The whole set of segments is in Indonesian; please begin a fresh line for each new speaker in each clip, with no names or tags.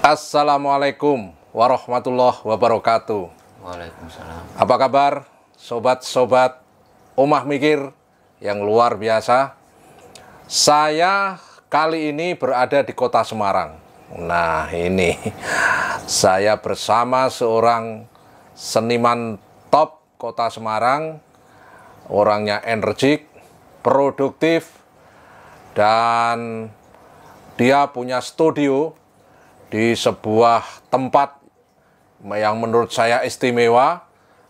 Assalamualaikum warahmatullahi wabarakatuh.
Waalaikumsalam.
Apa kabar sobat-sobat Omah Mikir yang luar biasa? Saya kali ini berada di kota Semarang. Nah ini saya bersama seorang seniman top kota Semarang. Orangnya energik, produktif, dan dia punya studio di sebuah tempat yang menurut saya istimewa,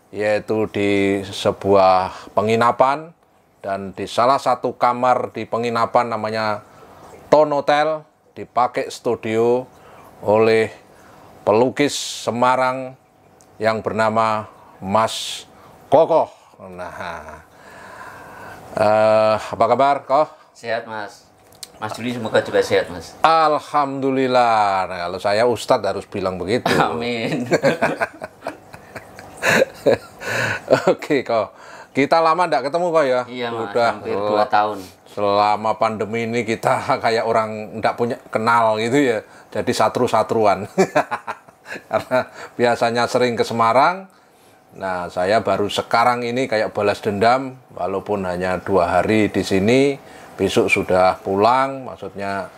yaitu di sebuah penginapan, dan di salah satu kamar di penginapan namanya Ton Hotel dipakai studio oleh pelukis Semarang yang bernama Mas Kokoh. Nah, apa kabar, Koh?
Sehat, Mas. Mas Juli semoga juga sehat, Mas.
Alhamdulillah. Nah, kalau saya Ustadz harus bilang begitu.
Amin.
Oke, Kok. Kita lama nggak ketemu, Kok, ya?
Iya, Mas.
Udah
Hampir 2 tahun.
Selama pandemi ini kita kayak orang nggak punya kenal gitu ya. Jadi satru-satruan. Karena biasanya sering ke Semarang. Nah, saya baru sekarang ini kayak balas dendam, walaupun hanya 2 hari di sini. Besok sudah pulang, maksudnya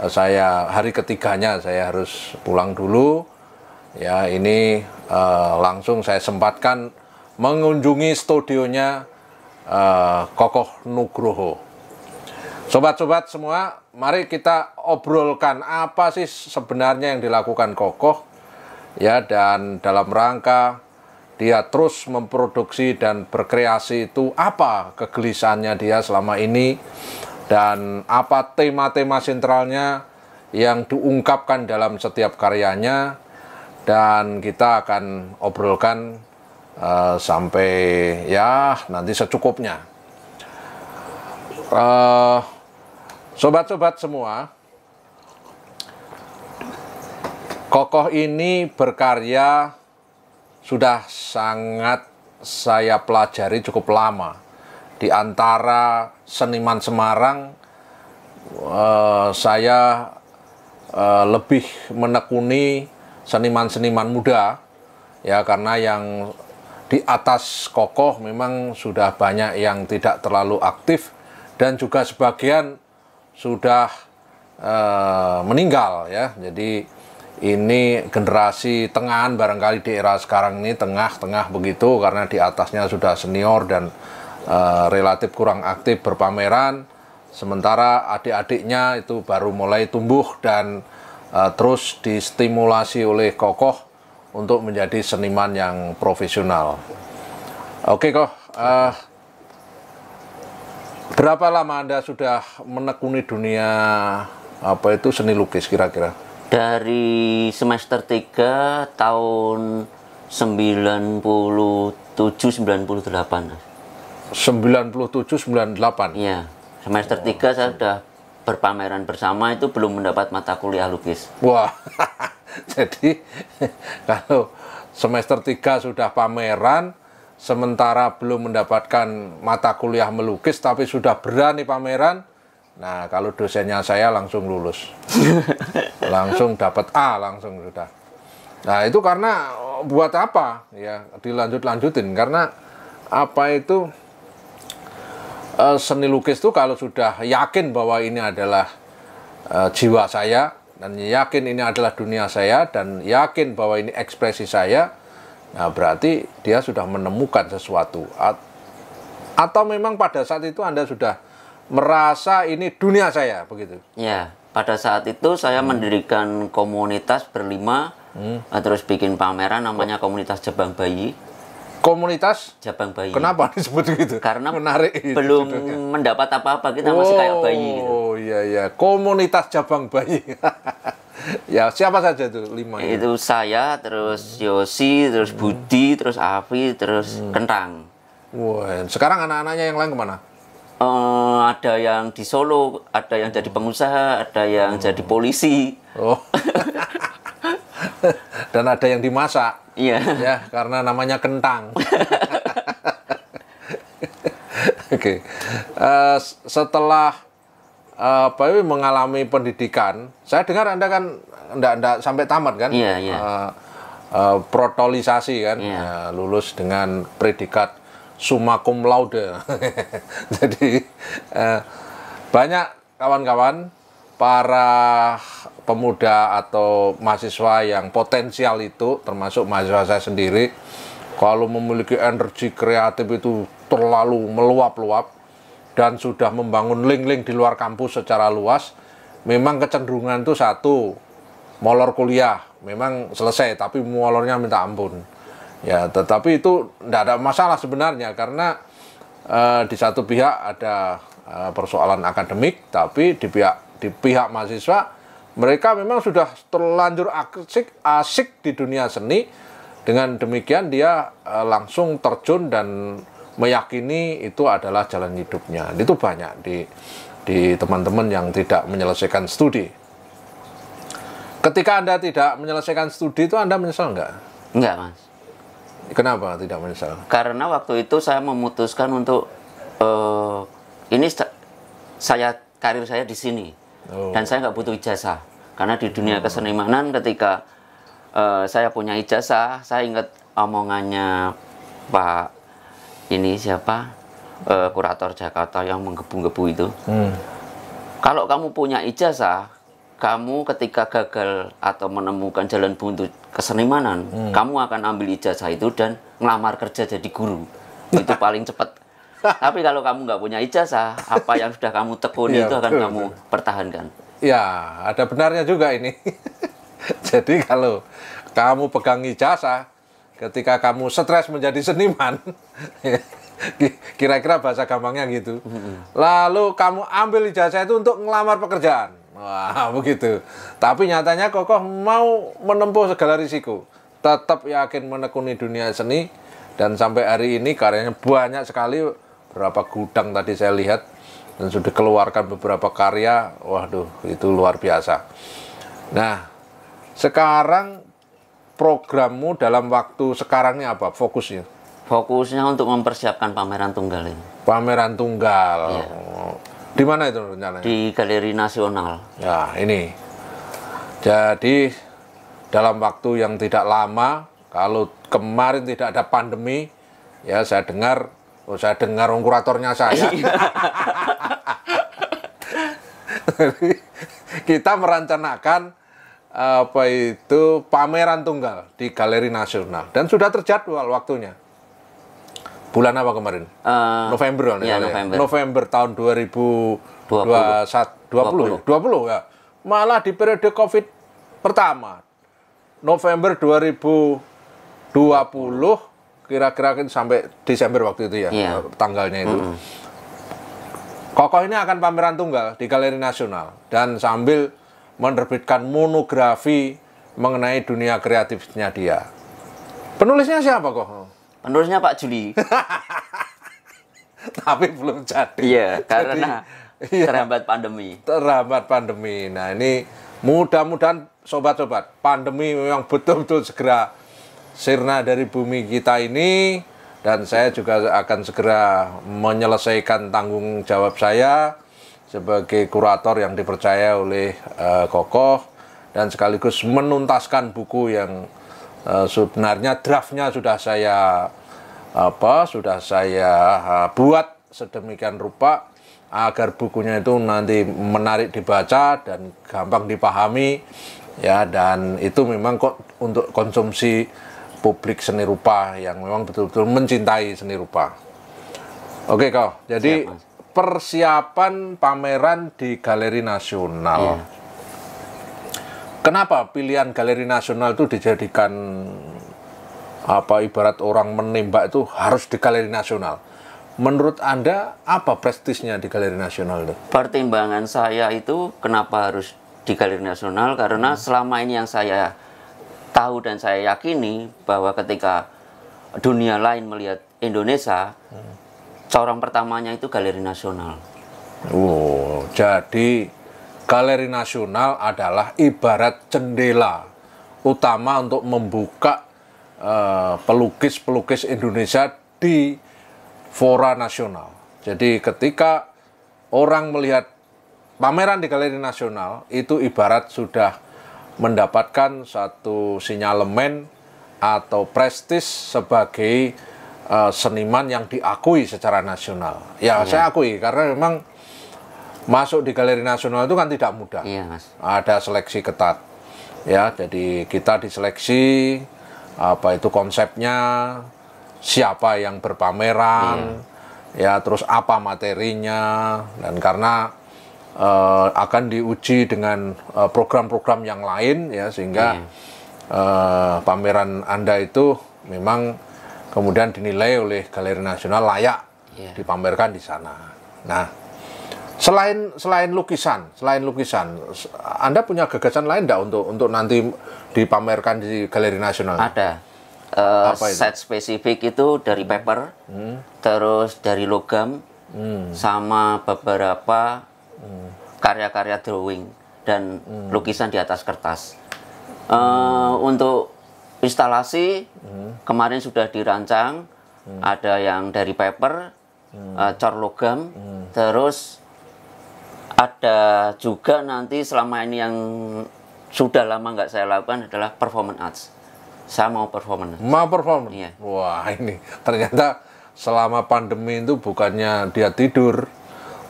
saya hari ketiganya saya harus pulang dulu. Ya, ini langsung saya sempatkan mengunjungi studionya Kokoh Nugroho. Sobat-sobat semua, mari kita obrolkan apa sih sebenarnya yang dilakukan Kokoh, ya, dan dalam rangka dia terus memproduksi dan berkreasi itu apa kegelisahannya dia selama ini, dan apa tema-tema sentralnya yang diungkapkan dalam setiap karyanya, dan kita akan obrolkan sampai ya nanti secukupnya. Sobat-sobat semua, Kokoh ini berkarya sudah sangat saya pelajari cukup lama. Di antara seniman Semarang, saya lebih menekuni seniman-seniman muda, ya, karena yang di atas Kokoh memang sudah banyak yang tidak terlalu aktif dan juga sebagian sudah meninggal, ya. Jadi ini generasi tengahan barangkali di era sekarang ini, tengah-tengah begitu, karena di atasnya sudah senior dan relatif kurang aktif berpameran, sementara adik-adiknya itu baru mulai tumbuh dan terus distimulasi oleh Kokoh untuk menjadi seniman yang profesional. Oke, Koh, berapa lama Anda sudah menekuni dunia seni lukis kira-kira?
Dari semester 3 tahun 97-98.
97-98?
Iya. Semester 3 saya sudah berpameran bersama, itu belum mendapat mata kuliah lukis.
Wah, jadi kalau semester 3 sudah pameran, sementara belum mendapatkan mata kuliah melukis, tapi sudah berani pameran, nah kalau dosennya saya langsung lulus. Langsung dapat A, langsung sudah. Nah itu karena buat apa? Ya dilanjut-lanjutin, karena apa itu, seni lukis itu kalau sudah yakin bahwa ini adalah jiwa saya, dan yakin ini adalah dunia saya, dan yakin bahwa ini ekspresi saya, nah berarti dia sudah menemukan sesuatu. Atau memang pada saat itu Anda sudah merasa ini dunia saya, begitu?
Ya, pada saat itu saya mendirikan komunitas berlima, terus bikin pameran namanya Komunitas Jabang Bayi.
Komunitas
Jabang Bayi.
Kenapa disebut gitu?
Karena
menarik
belum mendapat apa-apa, kita masih kayak bayi gitu.
Oh iya iya, Komunitas Jabang Bayi. Ya, siapa saja tuh 5 ini?
Itu saya, terus Yosi, terus Budi, terus Afi, terus Kentang.
Wah, sekarang anak-anaknya yang lain kemana?
Ada yang di Solo, ada yang jadi pengusaha, ada yang jadi polisi.
Oh. Dan ada yang dimasak.
Iya.
Ya, karena namanya Kentang. Oke. Setelah mengalami pendidikan. Saya dengar Anda kan enggak sampai tamat kan?
Iya, iya.
Protolisasi kan,
Iya.
lulus dengan predikat summa cum laude. Jadi banyak kawan-kawan para pemuda atau mahasiswa yang potensial itu, termasuk mahasiswa saya sendiri, kalau memiliki energi kreatif itu terlalu meluap-luap dan sudah membangun link-link di luar kampus secara luas, memang kecenderungan itu satu, molor kuliah, memang selesai, tapi molornya minta ampun. Ya, tetapi itu tidak ada masalah sebenarnya, karena di satu pihak ada persoalan akademik, tapi di pihak mahasiswa, mereka memang sudah terlanjur asik di dunia seni. Dengan demikian dia langsung terjun dan meyakini itu adalah jalan hidupnya. Itu banyak di teman-teman yang tidak menyelesaikan studi. Ketika Anda tidak menyelesaikan studi itu, Anda menyesal nggak?
Enggak, Mas.
Kenapa tidak menyesal?
Karena waktu itu saya memutuskan untuk karir saya di sini. Dan saya nggak butuh ijazah. Karena di dunia kesenimanan ketika saya punya ijazah, saya ingat omongannya Pak ini siapa, kurator Jakarta yang menggebu-gebu itu. Kalau kamu punya ijazah, kamu ketika gagal atau menemukan jalan buntu kesenimanan, kamu akan ambil ijazah itu dan ngelamar kerja jadi guru. Itu paling cepat. Tapi kalau kamu nggak punya ijazah, apa yang sudah kamu tekuni itu akan kamu pertahankan.
Ya, ada benarnya juga ini. Jadi kalau kamu pegang ijazah, ketika kamu stres menjadi seniman, kira-kira bahasa gampangnya gitu. Lalu kamu ambil ijazah itu untuk ngelamar pekerjaan. Wah, begitu. Tapi nyatanya Kokoh mau menempuh segala risiko. Tetap yakin menekuni dunia seni. Dan sampai hari ini karyanya banyak sekali. Berapa gudang tadi saya lihat. Dan sudah dikeluarkan beberapa karya. Waduh, itu luar biasa. Nah, sekarang programmu dalam waktu sekarang ini apa fokusnya?
Fokusnya untuk mempersiapkan pameran tunggal ini.
Pameran tunggal.
Iya.
Di mana itu rencananya?
Di Galeri Nasional.
Ya, ini. Jadi dalam waktu yang tidak lama, kalau kemarin tidak ada pandemi, ya saya dengar kuratornya saya. Kita merencanakan pameran tunggal di Galeri Nasional dan sudah terjadwal waktunya. Bulan apa kemarin? November,
ya,
November tahun 2020 ya. Malah di periode Covid pertama. November 2020 kira-kira sampai Desember waktu itu ya, tanggalnya itu. Kokoh ini akan pameran tunggal di Galeri Nasional dan sambil menerbitkan monografi mengenai dunia kreatifnya dia. Penulisnya siapa kok?
Penulisnya Pak Juli.
Tapi belum jadi.
Iya, karena terhambat pandemi.
Terhambat pandemi. Nah, ini mudah-mudahan sobat-sobat, pandemi memang betul-betul segera sirna dari bumi kita ini, dan saya juga akan segera menyelesaikan tanggung jawab saya sebagai kurator yang dipercaya oleh Kokoh, dan sekaligus menuntaskan buku yang sebenarnya draftnya sudah saya buat sedemikian rupa agar bukunya itu nanti menarik dibaca dan gampang dipahami ya, dan itu memang kok untuk konsumsi publik seni rupa yang memang betul-betul mencintai seni rupa. Oke kau, jadi persiapan pameran di Galeri Nasional.
Iya.
Kenapa pilihan Galeri Nasional itu dijadikan ibarat orang menembak itu harus di Galeri Nasional? Menurut Anda apa prestisnya di Galeri Nasional itu?
Pertimbangan saya itu kenapa harus di Galeri Nasional, karena selama ini yang saya tahu dan saya yakini bahwa ketika dunia lain melihat Indonesia, corong pertamanya itu Galeri Nasional.
Oh, jadi Galeri Nasional adalah ibarat jendela utama untuk membuka pelukis-pelukis Indonesia di fora nasional. Jadi ketika orang melihat pameran di Galeri Nasional itu ibarat sudah mendapatkan satu sinyalemen atau prestis sebagai seniman yang diakui secara nasional. Ya, saya akui karena memang masuk di Galeri Nasional itu kan tidak mudah.
Iya, Mas.
Ada seleksi ketat. Ya, jadi kita diseleksi apa itu konsepnya, siapa yang berpameran, ya terus apa materinya, dan karena akan diuji dengan program-program yang lain ya sehingga pameran Anda itu memang kemudian dinilai oleh Galeri Nasional layak dipamerkan di sana. Nah, selain lukisan, Anda punya gagasan lain enggak untuk nanti dipamerkan di Galeri Nasional?
Ada. Set spesifik itu dari paper, terus dari logam, sama beberapa karya-karya drawing dan lukisan di atas kertas. Untuk instalasi kemarin sudah dirancang, ada yang dari paper, cor logam, terus ada juga nanti selama ini yang sudah lama nggak saya lakukan adalah performance arts. Saya mau performance.
Mau performance?
Iya.
Wah, ini ternyata selama pandemi itu bukannya dia tidur,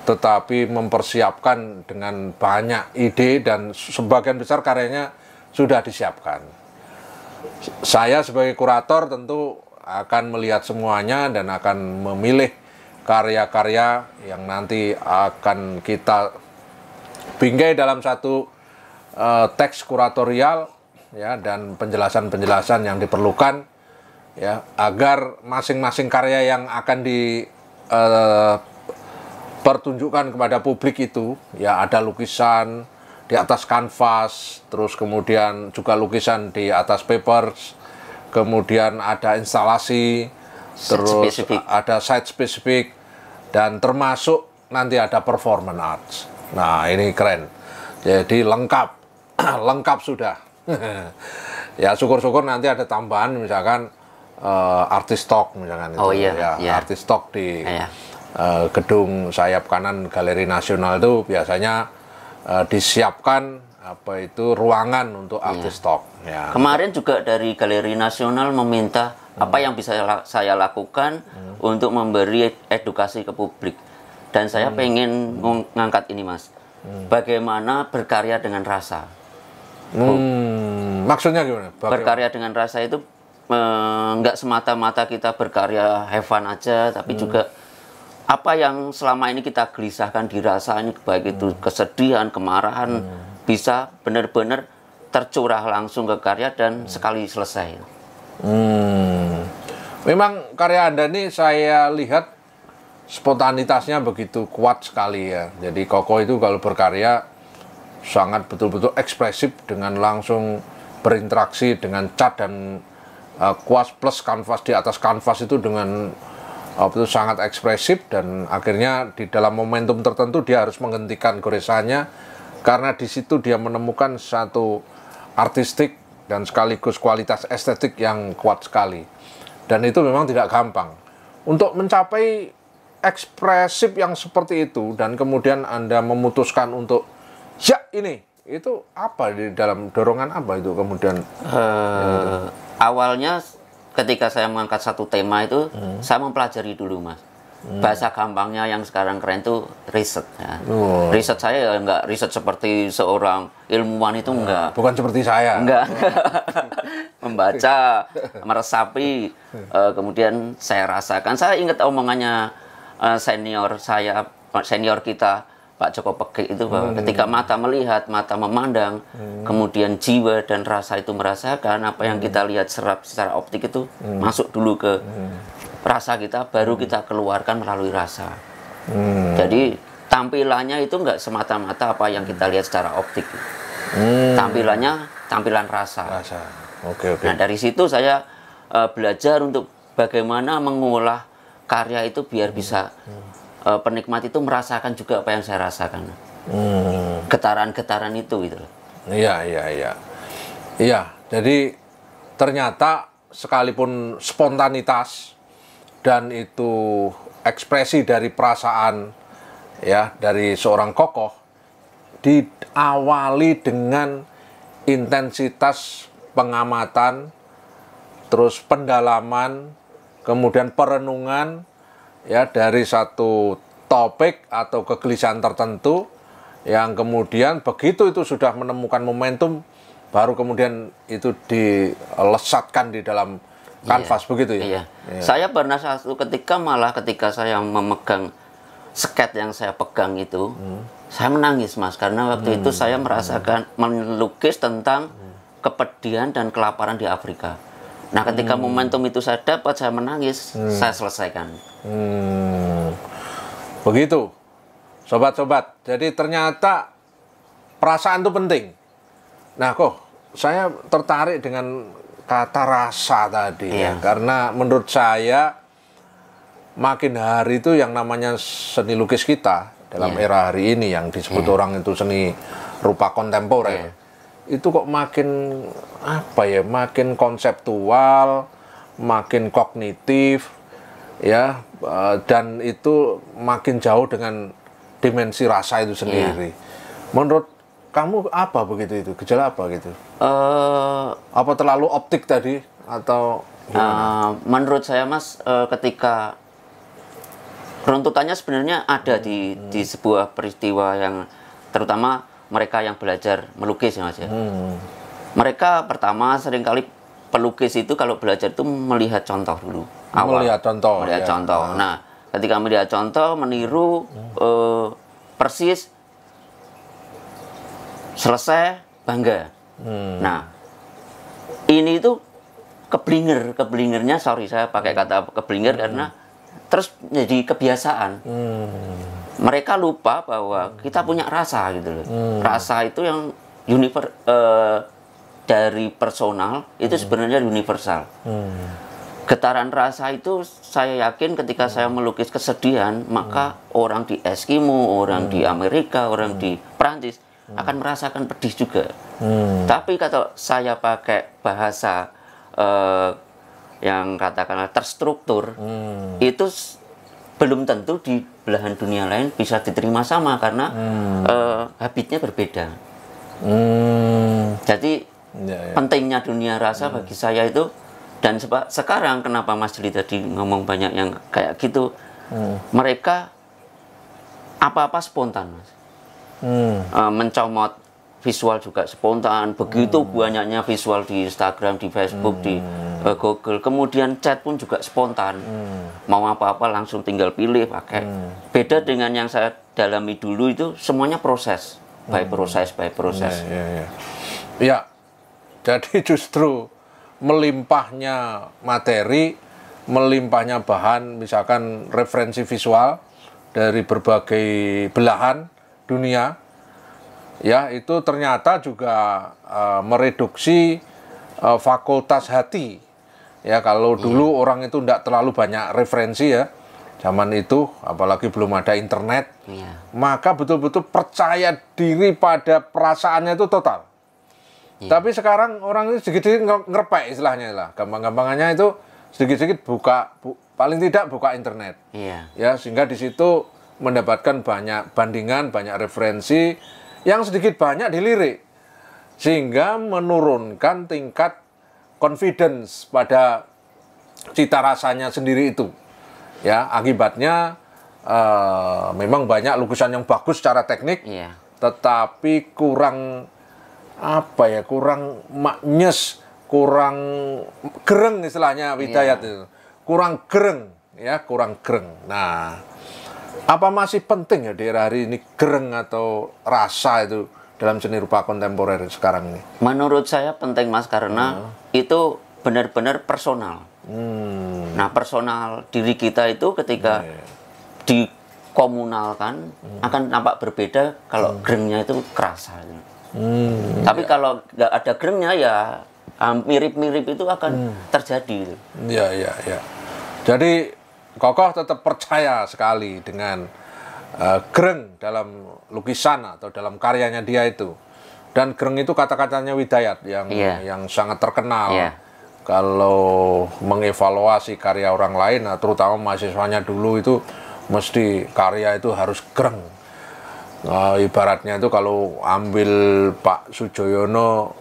tetapi mempersiapkan dengan banyak ide dan sebagian besar karyanya sudah disiapkan. Saya sebagai kurator tentu akan melihat semuanya dan akan memilih karya-karya yang nanti akan kita bingkai dalam satu teks kuratorial ya, dan penjelasan-penjelasan yang diperlukan ya, agar masing-masing karya yang akan dipertunjukkan kepada publik itu ya, ada lukisan di atas kanvas, terus kemudian juga lukisan di atas papers, kemudian ada instalasi, terus ada site spesifik, dan termasuk nanti ada performance arts. Nah, ini keren. Jadi lengkap, lengkap sudah. Ya, syukur-syukur nanti ada tambahan misalkan artis talk misalkan itu artis talk di gedung sayap kanan Galeri Nasional itu biasanya disiapkan apa itu ruangan untuk artis talk ya.
Kemarin juga dari Galeri Nasional meminta apa yang bisa saya lakukan untuk memberi edukasi ke publik, dan saya pengen ngangkat ini, Mas, bagaimana berkarya dengan rasa.
Maksudnya gimana?
Berkarya dengan rasa itu nggak semata-mata kita berkarya have fun aja, tapi juga apa yang selama ini kita gelisahkan dirasain, baik itu kesedihan, kemarahan, bisa benar-benar tercurah langsung ke karya dan sekali selesai.
Memang karya Anda ini saya lihat spontanitasnya begitu kuat sekali ya. Jadi Koko itu kalau berkarya sangat betul-betul ekspresif dengan langsung berinteraksi dengan cat dan kuas plus kanvas di atas kanvas itu dengan itu sangat ekspresif, dan akhirnya di dalam momentum tertentu dia harus menghentikan goresannya karena di situ dia menemukan satu artistik dan sekaligus kualitas estetik yang kuat sekali, dan itu memang tidak gampang untuk mencapai ekspresif yang seperti itu. Dan kemudian Anda memutuskan untuk ya ini, itu apa di dalam dorongan apa itu kemudian?
Awalnya ketika saya mengangkat satu tema itu, saya mempelajari dulu, Mas. Bahasa gampangnya yang sekarang keren itu riset. Ya. Riset saya ya nggak riset seperti seorang ilmuwan itu enggak.
Bukan seperti saya.
Enggak. Membaca, meresapi, kemudian saya rasakan. Saya ingat omongannya senior kita, Pak Joko Pegik itu, bahwa ketika mata melihat, mata memandang, kemudian jiwa dan rasa itu merasakan, apa yang kita lihat serap secara optik itu masuk dulu ke rasa kita, baru kita keluarkan melalui rasa. Jadi tampilannya itu nggak semata-mata apa yang kita lihat secara optik. Tampilannya tampilan rasa.
Oke.
Nah, dari situ saya belajar untuk bagaimana mengolah karya itu biar bisa penikmat itu merasakan juga apa yang saya rasakan. Getaran-getaran itu gitu.
Iya, jadi ternyata sekalipun spontanitas dan itu ekspresi dari perasaan ya dari seorang Koko, diawali dengan intensitas pengamatan, terus pendalaman, kemudian perenungan ya dari satu topik atau kegelisahan tertentu, yang kemudian begitu itu sudah menemukan momentum, baru kemudian itu dilesatkan di dalam kanvas, begitu ya?
Iya. Saya pernah satu ketika malah ketika saya memegang sket yang saya pegang itu, saya menangis, Mas, karena waktu itu saya merasakan melukis tentang kepedihan dan kelaparan di Afrika. Nah, ketika momentum itu saya dapat, saya menangis, saya selesaikan.
Begitu, sobat-sobat. Jadi ternyata perasaan itu penting. Nah, kok saya tertarik dengan kata rasa tadi ya, karena menurut saya makin hari itu yang namanya seni lukis kita dalam era hari ini yang disebut orang itu seni rupa kontemporer, itu kok makin apa ya, makin konseptual, makin kognitif ya, dan itu makin jauh dengan dimensi rasa itu sendiri. Menurut kamu apa begitu itu? Gejala apa gitu? Apa terlalu optik tadi atau
menurut saya, Mas, ketika runtutannya sebenarnya ada di sebuah peristiwa yang terutama mereka yang belajar melukis ya, Mas ya. Mereka pertama seringkali pelukis itu kalau belajar itu melihat contoh dulu.
Melihat contoh.
Melihat contoh. Nah, ketika melihat contoh, meniru persis, selesai, bangga. Nah, ini itu keblingernya, sorry saya pakai kata keblinger karena terus menjadi kebiasaan. Mereka lupa bahwa kita punya rasa gitu loh. Rasa itu yang dari personal itu sebenarnya universal. Getaran rasa itu saya yakin ketika saya melukis kesedihan, maka orang di Eskimo, orang di Amerika, orang di Prancis akan merasakan pedih juga. Tapi kalau saya pakai bahasa yang katakanlah terstruktur, itu belum tentu di belahan dunia lain bisa diterima sama karena habitnya berbeda. Jadi pentingnya dunia rasa bagi saya itu, dan sekarang kenapa Mas Jeli tadi ngomong banyak yang kayak gitu, mereka apa-apa spontan, Mas. Mencomot visual juga spontan, begitu banyaknya visual di Instagram, di Facebook, di Google, kemudian chat pun juga spontan, mau apa-apa langsung tinggal pilih pakai. Beda dengan yang saya dalami dulu itu semuanya proses, by proses.
Ya, jadi justru melimpahnya materi, melimpahnya bahan, misalkan referensi visual dari berbagai belahan dunia, ya itu ternyata juga mereduksi fakultas hati. Ya kalau dulu orang itu tidak terlalu banyak referensi ya, zaman itu apalagi belum ada internet, maka betul-betul percaya diri pada perasaannya itu total. Tapi sekarang orang itu sedikit-sedikit ngerepek istilahnya lah, gampang-gampangannya itu sedikit-sedikit paling tidak buka internet, ya sehingga di situ mendapatkan banyak bandingan, banyak referensi yang sedikit banyak dilirik, sehingga menurunkan tingkat confidence pada cita rasanya sendiri itu. Ya, akibatnya memang banyak lukisan yang bagus secara teknik, tetapi kurang apa ya, kurang maknyes, kurang gereng istilahnya Widayat itu. Kurang gereng ya, kurang gereng. Nah, apa masih penting ya di era hari ini gereng atau rasa itu dalam seni rupa kontemporer sekarang ini? Menurut saya penting, Mas, karena itu benar-benar personal. Nah, personal diri kita itu ketika dikomunalkan akan nampak berbeda kalau gerengnya itu kerasa. Tapi kalau nggak ada gerengnya ya mirip-mirip itu akan terjadi. Ya. Jadi Kokoh tetap percaya sekali dengan gereng dalam lukisan atau dalam karyanya dia itu. Dan gereng itu kata-katanya Widayat yang sangat terkenal. Kalau mengevaluasi karya orang lain, terutama mahasiswanya dulu itu mesti karya itu harus gereng. Ibaratnya itu kalau ambil Pak Sujoyono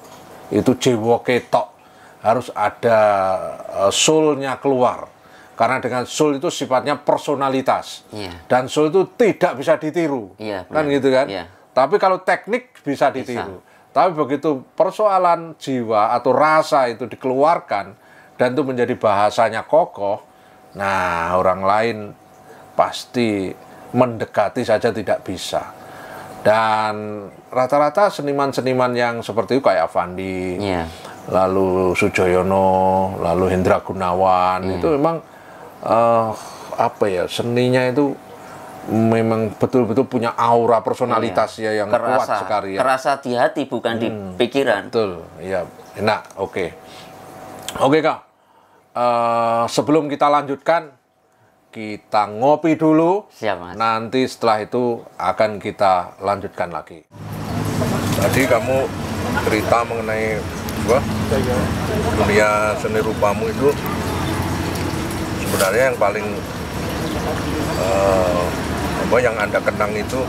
itu jiwa ketok, harus ada soul-nya keluar. Karena dengan soul itu sifatnya personalitas. Dan soul itu tidak bisa ditiru. Kan gitu kan? Tapi kalau teknik bisa ditiru. Tapi begitu persoalan jiwa atau rasa itu dikeluarkan dan itu menjadi bahasanya kokoh, nah orang lain pasti mendekati saja tidak bisa. Dan rata-rata seniman-seniman yang seperti itu kayak Avandi, lalu Sujoyono, lalu Hendra Gunawan, itu memang apa ya, seninya itu memang betul-betul punya aura personalitasnya yang kuat sekali.
Kerasa di hati, bukan di pikiran.
Betul, iya. Enak, oke. Oke Kak, sebelum kita lanjutkan, kita ngopi dulu.
Siap, Mas.
Nanti setelah itu akan kita lanjutkan lagi. Tadi kamu cerita mengenai dunia seni rupamu itu sebenarnya yang paling yang Anda kenang itu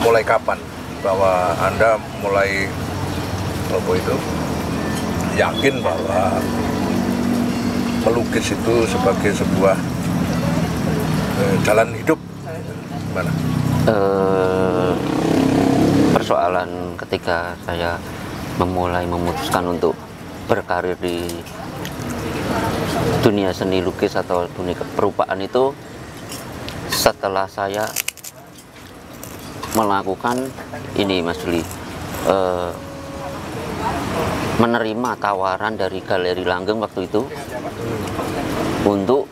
mulai kapan? Bahwa Anda mulai yakin bahwa melukis itu sebagai sebuah jalan hidup, gimana?
Persoalan ketika saya memutuskan untuk berkarir di dunia seni lukis atau dunia perupaan itu setelah saya melakukan ini, Mas Juli, menerima tawaran dari Galeri Langgeng waktu itu untuk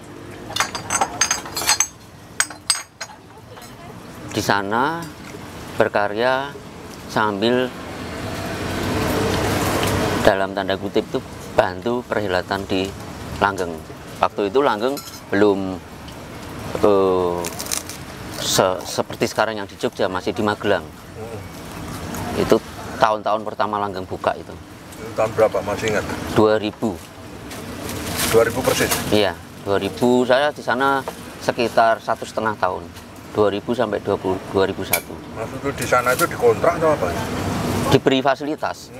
di sana berkarya sambil dalam tanda kutip itu bantu perhelatan di Langgeng. Waktu itu Langgeng belum seperti sekarang yang di Jogja, masih di Magelang. Itu tahun-tahun pertama Langgeng buka itu.
Tahun berapa, masih ingat?
2000.
2000 persis?
Iya, 2000. Saya di sana sekitar 1,5 tahun. 2000 sampai 2001.
Maksudnya di sana itu dikontrak atau apa?
Diberi fasilitas.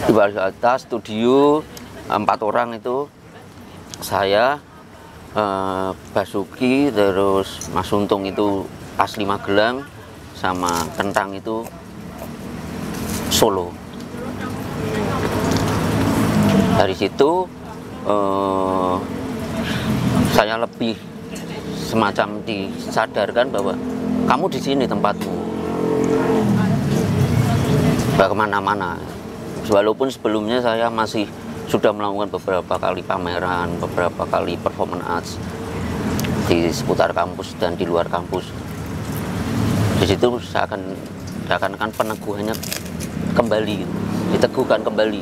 Di fasilitas studio 4 orang itu. Saya, Basuki, terus Mas Untung itu asli Magelang, sama Kentang itu Solo. Dari situ saya lebih semacam disadarkan bahwa kamu di sini tempatmu, nggak kemana-mana. Walaupun sebelumnya saya masih sudah melakukan beberapa kali pameran, beberapa kali performance arts di seputar kampus dan di luar kampus. Di situ seakan-akan peneguhannya kembali, diteguhkan kembali.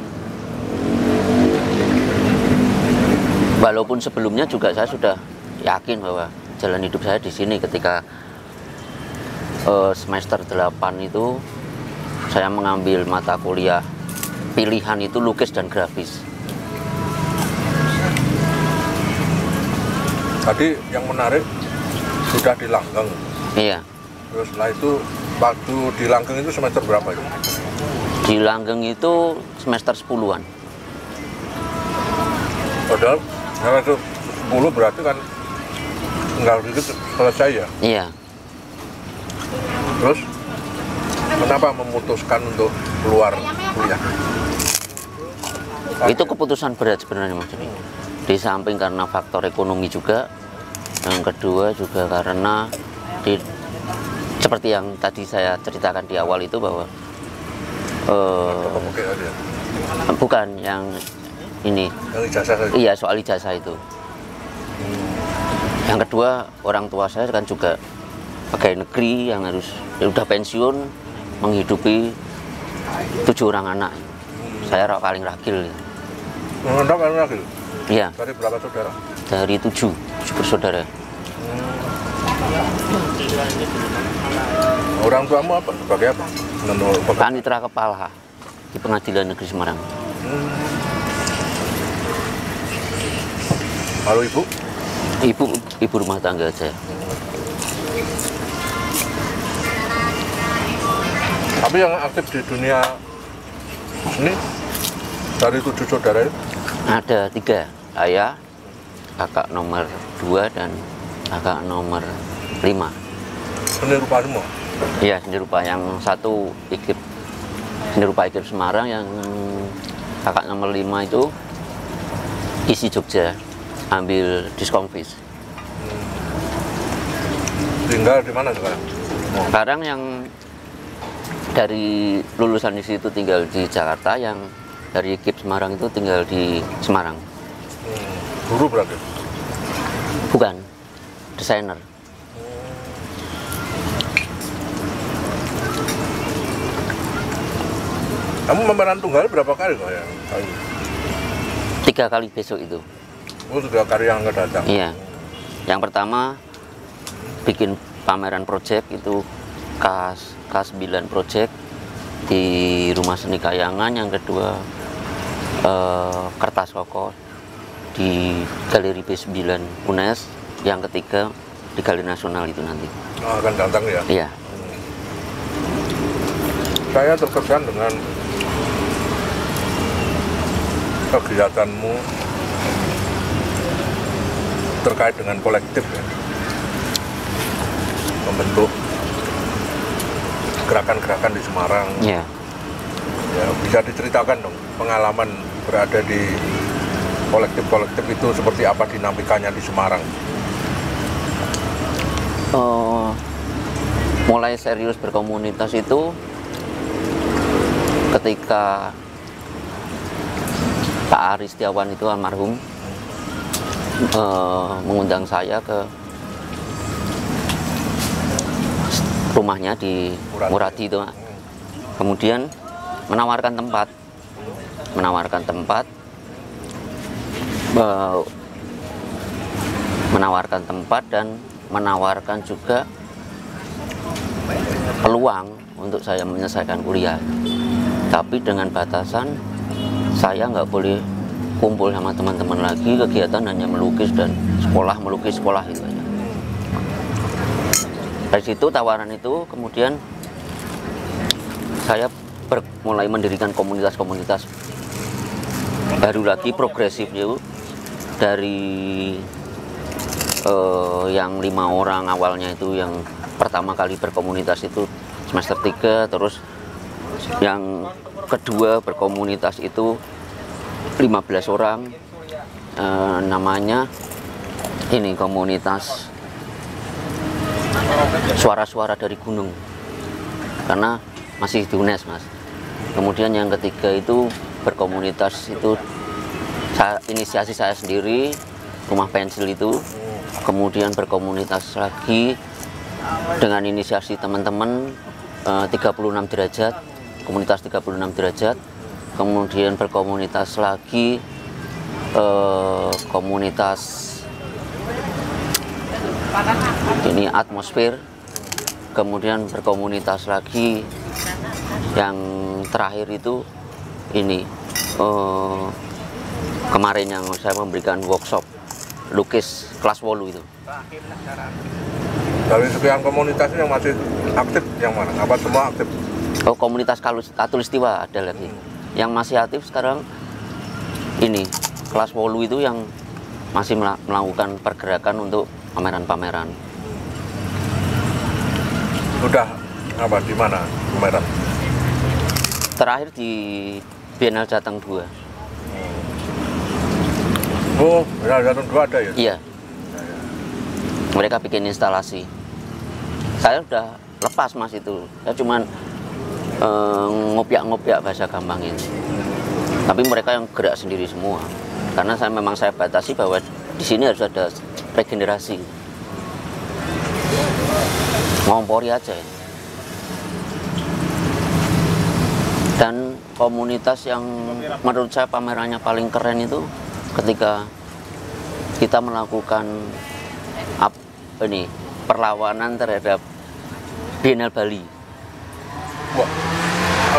Walaupun sebelumnya juga saya sudah yakin bahwa jalan hidup saya di sini. Ketika semester 8 itu saya mengambil mata kuliah pilihan itu lukis dan grafis.
Tadi yang menarik sudah di Langgeng.
Iya.
Terus setelah itu waktu di Langgeng itu semester berapa itu?
Di Langgeng itu semester 10-an.
Padahal semester 10 berarti kan tinggal dikit selesai ya?
Iya.
Terus kenapa memutuskan untuk keluar kuliah?
Itu keputusan berat sebenarnya, Mas. Di samping karena faktor ekonomi juga, yang kedua juga karena seperti yang tadi saya ceritakan di awal itu bahwa bukan yang ini,
yang ijazah saja.
Iya, soal ijazah itu. Yang kedua, orang tua saya kan juga pegawai negeri yang harus udah pensiun menghidupi 7 orang anak. Saya paling ragil.
Anda paling ragil?
Iya.
Dari berapa saudara?
Dari 7 bersaudara.
Orang tuamu apa? Sebagai apa?
Panitera kepala di Pengadilan Negeri Semarang.
Halo ibu?
Ibu rumah tangga aja.
Tapi yang aktif di dunia ini dari 7 saudara itu?
Ada 3, saya, kakak nomor 2 dan kakak nomor 5.
Seni rupa semua?
Iya, seni rupa. Yang satu IKIP, seni rupa IKIP Semarang, yang kakak nomor 5 itu isi Jogja, ambil diskonvis.
Tinggal di mana sekarang?
Sekarang yang dari lulusan di situ tinggal di Jakarta, yang dari IKIP Semarang itu tinggal di Semarang.
Guru berarti?
Bukan, desainer.
Kamu pemeran tunggal berapa kali kok ya?
3 kali besok itu.
Oh, 3 kali yang akan datang?
Iya. Yang pertama bikin pameran project itu K9 project di Rumah Seni Kayangan. Yang kedua Kertas Koko di Galeri B9 UNES. Yang ketiga di Galeri Nasional itu nanti.
Oh, akan datang ya?
Iya.
Saya terkesan dengan kegiatanmu terkait dengan kolektif ya, membentuk gerakan-gerakan di Semarang.
Iya.
Ya, bisa diceritakan dong pengalaman berada di kolektif-kolektif itu seperti apa dinamikanya di Semarang?
Mulai serius berkomunitas itu ketika Pak Ari Setiawan itu almarhum mengundang saya ke rumahnya di Muradi itu, kemudian menawarkan tempat dan menawarkan juga peluang untuk saya menyelesaikan kuliah, tapi dengan batasan saya nggak boleh kumpul sama teman-teman lagi, kegiatan hanya melukis dan melukis sekolah itu aja. Dari situ tawaran itu kemudian saya mulai mendirikan komunitas-komunitas baru lagi, progresif itu dari yang 5 orang awalnya itu, yang pertama kali berkomunitas itu semester 3, terus yang kedua berkomunitas itu 15 orang, namanya ini komunitas suara-suara dari gunung, karena masih di UNES, Mas. Kemudian yang ketiga itu berkomunitas itu inisiasi saya sendiri, Rumah Pensil itu. Kemudian berkomunitas lagi dengan inisiasi teman-teman 36 derajat, komunitas 36 derajat. Kemudian berkomunitas lagi komunitas ini atmosfer. Kemudian berkomunitas lagi yang terakhir itu ini kemarin yang saya memberikan workshop lukis kelas 8 itu.
Dari sekian komunitas yang masih aktif yang mana? Apa semua aktif?
Oh, komunitas Katulistiwa ada lagi. Yang masih aktif sekarang ini kelas 8 itu yang masih melakukan pergerakan untuk pameran-pameran.
Udah apa di mana pameran?
Terakhir di Biennale Jateng 2.
Oh, Biennale Jateng 2 ada ya?
Iya. Mereka bikin instalasi. Saya udah lepas, Mas, itu. Saya cuman ngopiak-ngopiak bahasa gampang ini. Tapi mereka yang gerak sendiri semua. Karena saya batasi bahwa di sini harus ada regenerasi. Ngompori aja ya. Dan komunitas yang menurut saya pamerannya paling keren itu ketika kita melakukan perlawanan terhadap Biennale Bali.
Wah,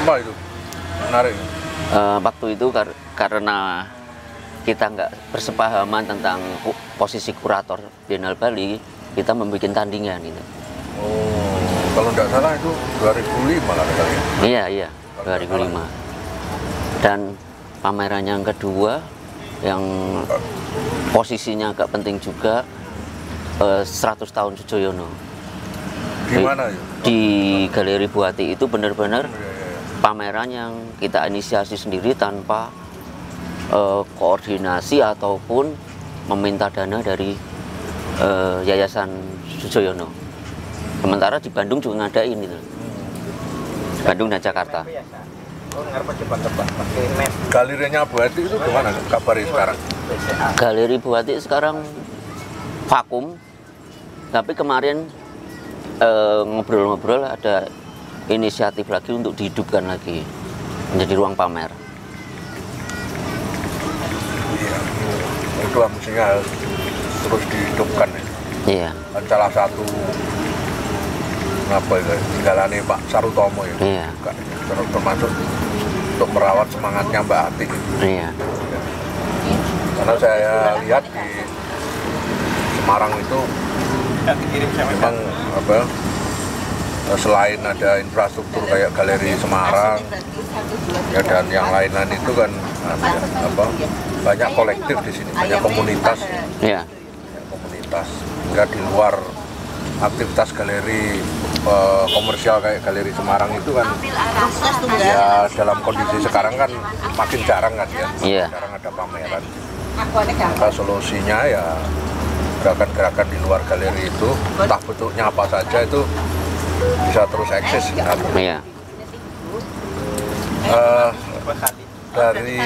apa itu? Menarik.
Waktu itu karena kita nggak bersepahaman tentang posisi kurator Biennale Bali, kita membuat tandingan gitu.
Oh, kalau nggak salah itu 2005 lah katanya.
Iya, 2005. Dan pameran yang kedua yang posisinya agak penting juga 100 tahun Sujoyono.
Di mana ya?
Di Galeri Buati itu benar-benar pameran yang kita inisiasi sendiri tanpa koordinasi ataupun meminta dana dari Yayasan Sujoyono. Sementara di Bandung juga ngadain itu. Bandung dan Jakarta.
Galerinya Buati itu gimana kabarnya sekarang?
Galeri Buati sekarang vakum, tapi kemarin ngobrol-ngobrol ada inisiatif lagi untuk dihidupkan lagi menjadi ruang pamer.
Iya, itu mestinya harus terus dihidupkan ya.
Iya.
Dan salah satu apa itu jalannya Pak Sarutomo ya.
Iya.
Termasuk untuk merawat semangatnya Mbak Ati.
Iya.
Karena saya lihat di Semarang itu memang apa, selain ada infrastruktur kayak Galeri Semarang ya, dan yang lain-lain itu kan apa, banyak kolektif di sini, banyak komunitas ya.
Iya.
Komunitas hingga di luar aktivitas galeri komersial kayak Galeri Semarang itu kan ya dalam kondisi sekarang kan makin jarang kan ya.
Iya.
Jarang ada pameran. Maka solusinya ya gerakan-gerakan di luar galeri itu, entah bentuknya apa saja, itu bisa terus eksis.
Iya.
Dari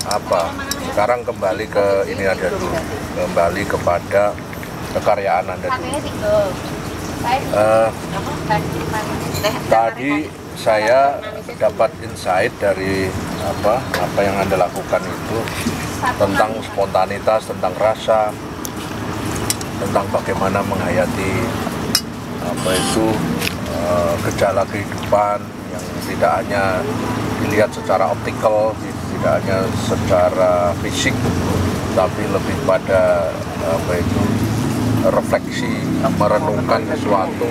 apa, sekarang kembali ke ini aja dulu, kembali kepada kekaryaan Anda dulu. Tadi saya dapat insight dari apa yang Anda lakukan itu tentang spontanitas, tentang rasa, tentang bagaimana menghayati apa itu gejala kehidupan yang tidak hanya dilihat secara optikal, tidak hanya secara fisik, tapi lebih pada apa itu refleksi, merenungkan sesuatu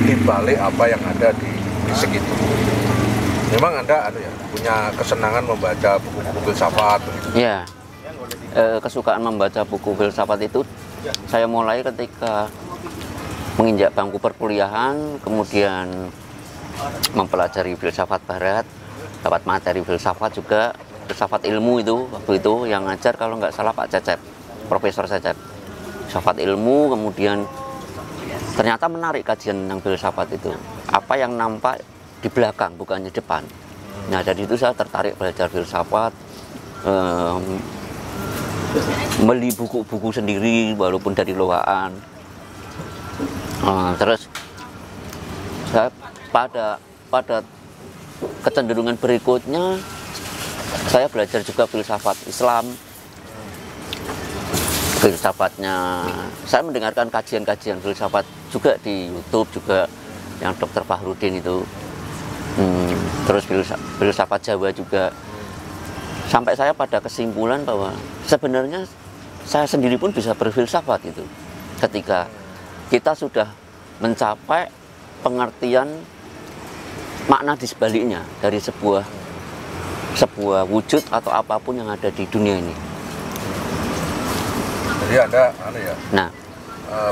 di balik apa yang ada di fisik itu. Memang Anda punya kesenangan membaca buku-buku filsafat begitu?
Iya. Kesukaan membaca buku filsafat itu saya mulai ketika menginjak bangku perkuliahan, kemudian mempelajari filsafat barat, dapat materi filsafat juga, filsafat ilmu itu waktu itu yang ngajar kalau nggak salah Pak Cecep, Profesor Cecep. Filsafat ilmu, kemudian ternyata menarik kajian tentang filsafat itu. Apa yang nampak di belakang bukannya depan. Nah dari itu saya tertarik belajar filsafat, beli buku-buku sendiri walaupun dari loaan. Terus saya pada kecenderungan berikutnya saya belajar juga filsafat Islam. Filsafatnya saya mendengarkan kajian-kajian filsafat juga di YouTube juga yang Dr. Fahrudin itu. Terus filsafat Jawa juga. Sampai saya pada kesimpulan bahwa sebenarnya saya sendiri pun bisa berfilsafat itu ketika kita sudah mencapai pengertian makna di sebaliknya dari sebuah wujud atau apapun yang ada di dunia ini.
Jadi Anda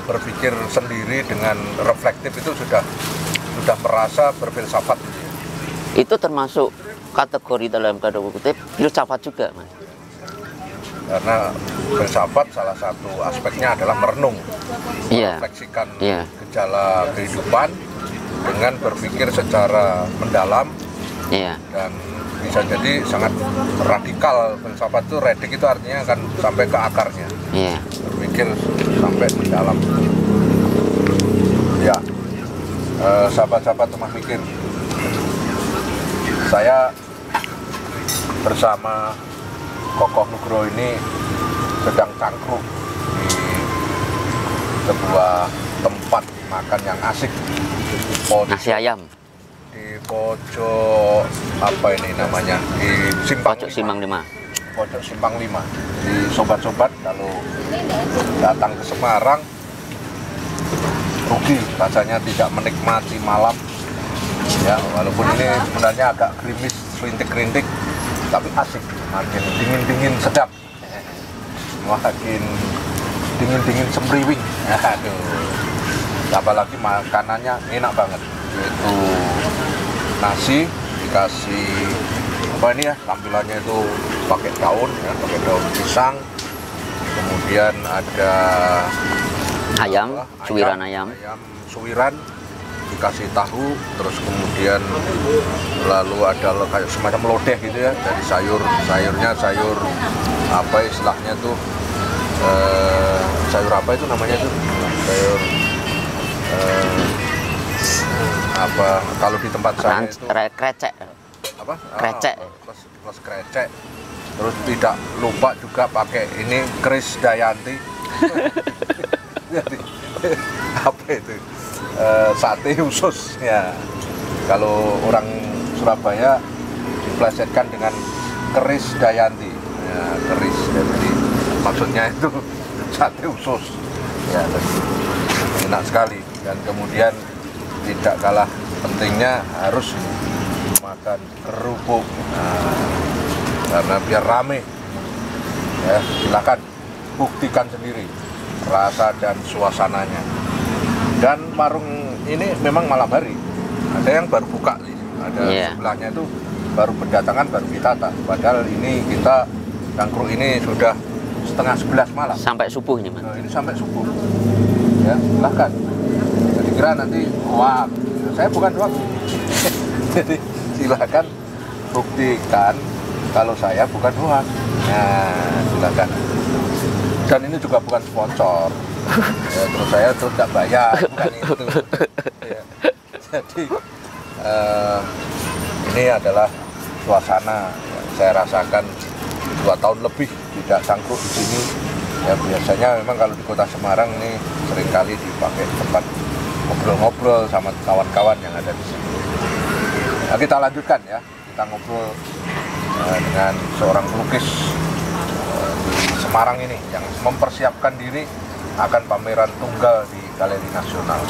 berpikir sendiri dengan reflektif itu sudah merasa berfilsafat.
Itu termasuk kategori dalam kutip filsafat juga, Mas.
Karena filsafat salah satu aspeknya adalah merenung, merefleksikan gejala kehidupan dengan berpikir secara mendalam, dan bisa jadi sangat radikal. Filsafat itu redik itu artinya akan sampai ke akarnya, berpikir sampai mendalam. Ya, sahabat-sahabat Rumah Mikir, saya bersama Kokoh Nugroho ini sedang cangkruk di sebuah tempat makan yang asik
nasi ayam
di pojok apa ini namanya, di
pojok Simpang 5.
Pojok Simpang 5. Di sobat-sobat kalau datang ke Semarang rugi rasanya tidak menikmati malam ya, walaupun ini sebenarnya agak gerimis, rintik-rintik, tapi asik, makin dingin-dingin sedap, makin dingin-dingin semriwing. Aduh, apalagi makanannya enak banget, yaitu nasi dikasih apa ini ya, tampilannya itu pakai daun ya, pakai daun pisang, kemudian ada
Ayam, suwiran ayam
suwiran, dikasih tahu, terus kemudian lalu ada kayak semacam lodeh gitu ya, dari sayurnya sayur apa istilahnya tuh, sayur apa itu namanya tuh, sayur apa kalau di tempat saya itu
krecek
apa,
krecek.
plus krecek, terus tidak lupa juga pakai ini Kris Dayanti. Jadi apa itu, sate usus ya, kalau orang Surabaya diplesetkan dengan Kris Dayanti ya, keris, jadi maksudnya itu sate usus ya, enak sekali. Dan kemudian tidak kalah pentingnya harus makan kerupuk, karena biar rame ya, silakan buktikan sendiri rasa dan suasananya. Dan warung ini memang malam hari, ada yang baru buka sih, ada sebelahnya itu baru berdatangan, baru ditata, padahal ini kita Cangkruk ini sudah setengah 11 malam
sampai subuh ini, Mas.
Ini sampai subuh ya, silakan. Jadi kira nanti wah, saya bukan doang. Jadi silakan buktikan kalau saya bukan hoax. Nah, silakan. Dan ini juga bukan sponsor ya, terus saya terus nggak bayar, bukan itu ya. Jadi ini adalah suasana yang saya rasakan 2 tahun lebih tidak Cangkruk di sini ya. Biasanya memang kalau di kota Semarang ini seringkali dipakai tempat ngobrol-ngobrol sama kawan-kawan yang ada di sini. Nah, kita lanjutkan ya, kita ngobrol dengan seorang pelukis di Semarang ini yang mempersiapkan diri akan pameran tunggal di Galeri Nasional.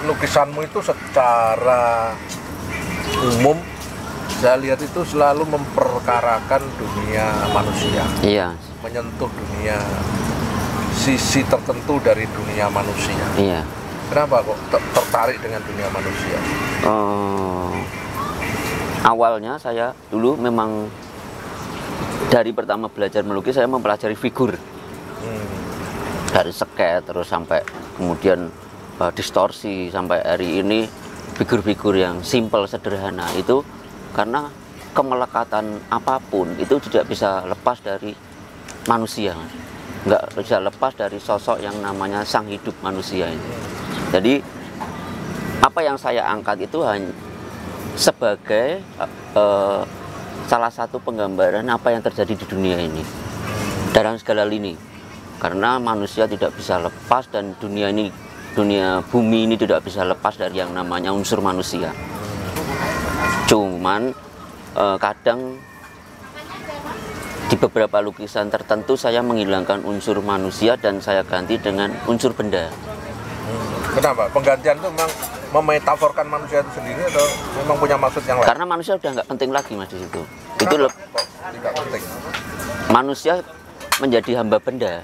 Lukisanmu itu secara umum saya lihat itu selalu memperkarakan dunia manusia.
Iya.
Menyentuh dunia, sisi tertentu dari dunia manusia.
Iya.
Kenapa kok tertarik dengan dunia manusia?
Awalnya saya dulu memang dari pertama belajar melukis saya mempelajari figur. Dari sket terus sampai kemudian distorsi sampai hari ini figur-figur yang simpel sederhana itu, karena kemelekatan apapun itu tidak bisa lepas dari manusia, nggak bisa lepas dari sosok yang namanya sang hidup manusia ini. Jadi apa yang saya angkat itu hanya sebagai salah satu penggambaran apa yang terjadi di dunia ini dalam segala lini, karena manusia tidak bisa lepas dan dunia bumi ini tidak bisa lepas dari yang namanya unsur manusia. Cuman kadang di beberapa lukisan tertentu saya menghilangkan unsur manusia dan saya ganti dengan unsur benda.
Kenapa? Penggantian itu memang memetaforkan manusia itu sendiri atau memang punya maksud yang lain?
Karena manusia udah nggak penting lagi, Mas, di situ. Itu
tidak penting.
Manusia menjadi hamba benda.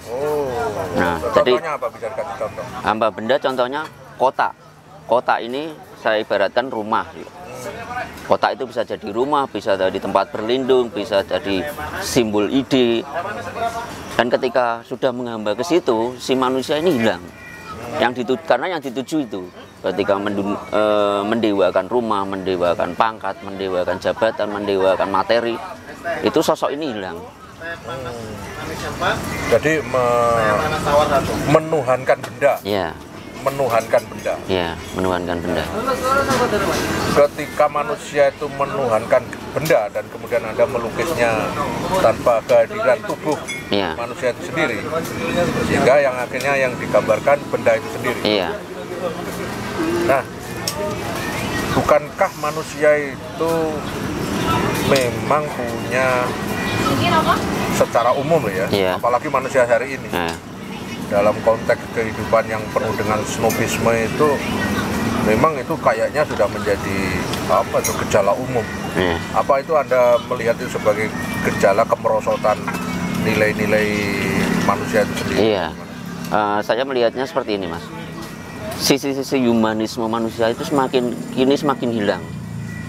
Oh.
Nah,
contohnya
jadi
apa? Bisa dikasih contoh.
hamba benda contohnya kota. Kota ini saya ibaratkan rumah. Kota itu bisa jadi rumah, bisa jadi tempat berlindung, bisa jadi simbol ide. Dan ketika sudah menghamba ke situ, si manusia ini hilang. Karena yang dituju itu ketika mendewakan rumah, mendewakan pangkat, mendewakan jabatan, mendewakan materi, itu sosok ini hilang.
Jadi menuhankan benda.
Ya.
Menuhankan benda.
Ya, menuhankan benda.
Ketika manusia itu menuhankan benda dan kemudian Anda melukisnya tanpa kehadiran tubuh manusia itu sendiri, sehingga yang akhirnya yang digambarkan benda itu sendiri.
Iya.
Nah, bukankah manusia itu memang punya secara umum ya, apalagi manusia hari ini, dalam konteks kehidupan yang penuh dengan snobisme itu memang itu kayaknya sudah menjadi apa tuh gejala umum. Apa itu Anda melihat itu sebagai gejala kemerosotan nilai-nilai manusia itu sendiri?
Iya, saya melihatnya seperti ini, Mas. Sisi-sisi humanisme manusia itu kini semakin hilang.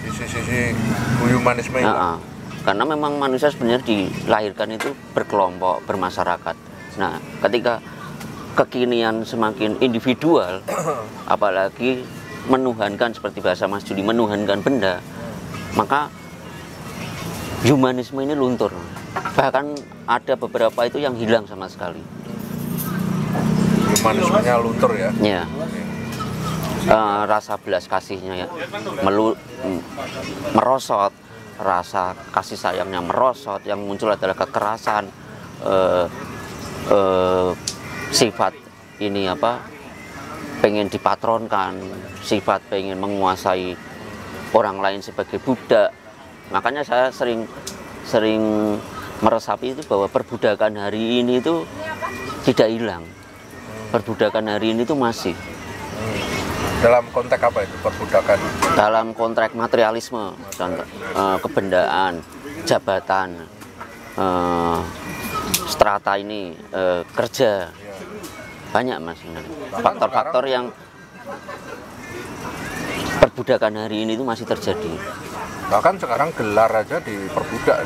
Sisi-sisi humanisme hilang.
Karena memang manusia sebenarnya dilahirkan itu berkelompok, bermasyarakat. Nah, ketika kekinian semakin individual, apalagi menuhankan seperti bahasa Mas Juli, menuhankan benda, maka humanisme ini luntur. Bahkan ada beberapa itu yang hilang sama sekali.
Humanismenya luntur ya?
Ya. Rasa belas kasihnya ya merosot, rasa kasih sayangnya merosot, yang muncul adalah kekerasan, sifat ini apa, pengen dipatronkan, sifat pengen menguasai orang lain sebagai budak. Makanya saya sering meresapi itu bahwa perbudakan hari ini itu tidak hilang. Perbudakan hari ini itu masih.
Dalam konteks apa itu perbudakan?
Dalam konteks materialisme, contoh kebendaan, jabatan, strata ini, kerja, banyak Mas. Faktor-faktor yang perbudakan hari ini itu masih terjadi.
Bahkan sekarang gelar aja diperbudak,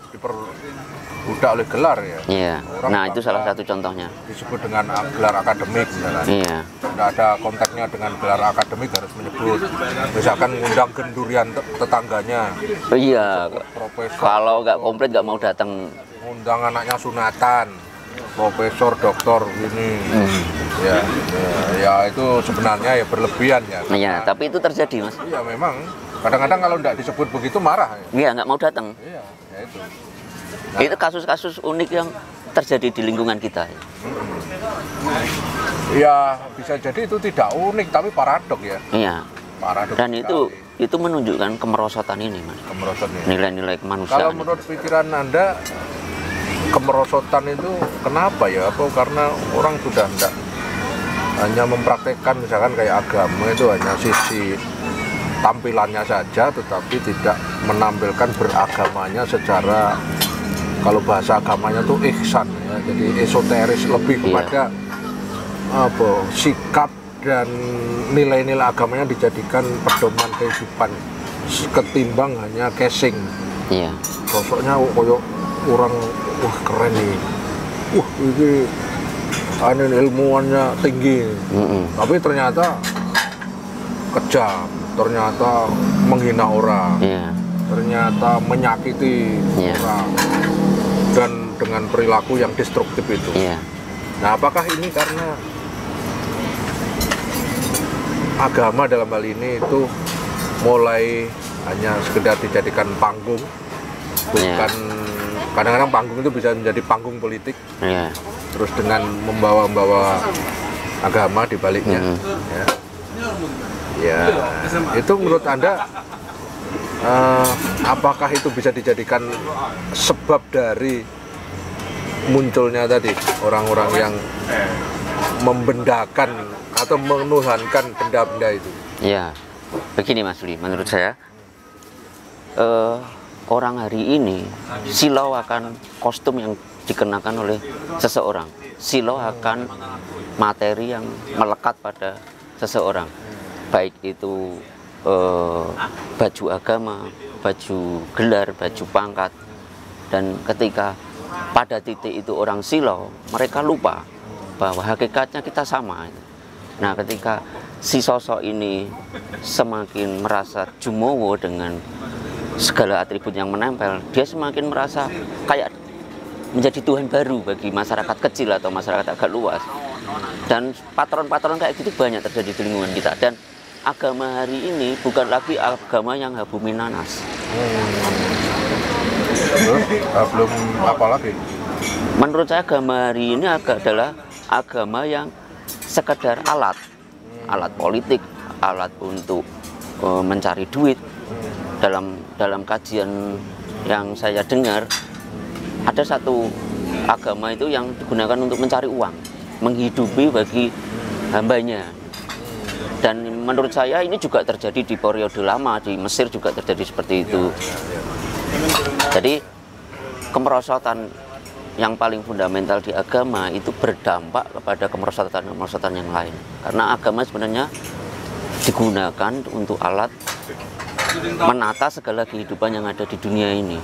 diperbudak oleh gelar ya.
Iya. Nah itu salah satu contohnya.
Disebut dengan gelar akademik misalnya.
Iya.
Tidak ada konteksnya dengan gelar akademik harus menyebut. Misalkan ngundang gendurian tetangganya.
Iya.
Profesor.
Kalau nggak komplit nggak mau datang.
Undang anaknya sunatan. Profesor, doktor ini. Ya itu sebenarnya ya berlebihan ya.
Iya. Tapi itu terjadi Mas.
Iya memang. Kadang-kadang kalau tidak disebut begitu marah.
Iya nggak mau datang.
Iya. Ya itu.
Nah, itu kasus-kasus unik yang terjadi di lingkungan kita.
Ya bisa jadi itu tidak unik tapi paradok ya.
Iya.
Paradok.
Dan itu menunjukkan kemerosotan ini, Mas.
Kemerosotan ini.
Nilai-nilai kemanusiaan.
Kalau menurut pikiran Anda kemerosotan itu kenapa ya? Apa karena orang sudah tidak hanya mempraktekkan misalkan kayak agama itu hanya sisi tampilannya saja tetapi tidak menampilkan beragamanya secara, kalau bahasa agamanya tuh ihsan ya, jadi esoteris, lebih kepada apa sikap dan nilai-nilai agamanya dijadikan pedoman kehidupan ketimbang hanya casing.
Iya.
Sosoknya koyok orang wah keren nih, wah ini ilmuannya tinggi, tapi ternyata kejam, ternyata menghina orang, ternyata menyakiti orang, dan dengan perilaku yang destruktif itu. Nah, apakah ini karena agama dalam hal ini itu mulai hanya sekedar dijadikan panggung, bukan kadang-kadang panggung itu bisa menjadi panggung politik, terus dengan membawa agama di baliknya. Ya, itu menurut Anda apakah itu bisa dijadikan sebab dari munculnya tadi orang-orang yang membendakan atau menuhankan benda-benda itu? Ya,
begini Mas Juli, menurut saya orang hari ini silau akan kostum yang dikenakan oleh seseorang, silau akan materi yang melekat pada seseorang, baik itu baju agama, baju gelar, baju pangkat. Dan ketika pada titik itu orang silau, mereka lupa bahwa hakikatnya kita sama. Nah, ketika si sosok ini semakin merasa jumowo dengan segala atribut yang menempel, dia semakin merasa kayak menjadi Tuhan baru bagi masyarakat kecil atau masyarakat agak luas. Dan patron-patron kayak gitu banyak terjadi di lingkungan kita. Dan agama hari ini bukan lagi agama yang habuminanas.
Belum apa lagi?
Menurut saya agama hari ini adalah agama yang sekedar alat politik, alat untuk mencari duit. Dalam kajian yang saya dengar, ada satu agama itu yang digunakan untuk mencari uang. menghidupi bagi hambanya. Dan menurut saya ini juga terjadi di periode lama, di Mesir juga terjadi seperti itu. Jadi kemerosotan yang paling fundamental di agama itu berdampak kepada kemerosotan yang lain. Karena agama sebenarnya digunakan untuk alat menata segala kehidupan yang ada di dunia ini.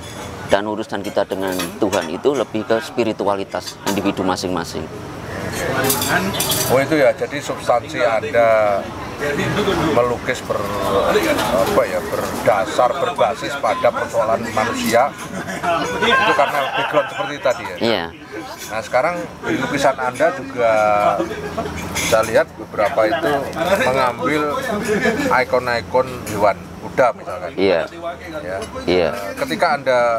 Dan urusan kita dengan Tuhan itu lebih ke spiritualitas individu masing-masing.
Oh itu ya, jadi substansi Anda melukis berdasar berbasis pada persoalan manusia itu karena background seperti tadi ya.
Iya.
Nah sekarang di lukisan Anda juga saya lihat beberapa itu mengambil ikon-ikon hewan, kuda misalkan.
Iya.
Ya.
Iya.
Ketika Anda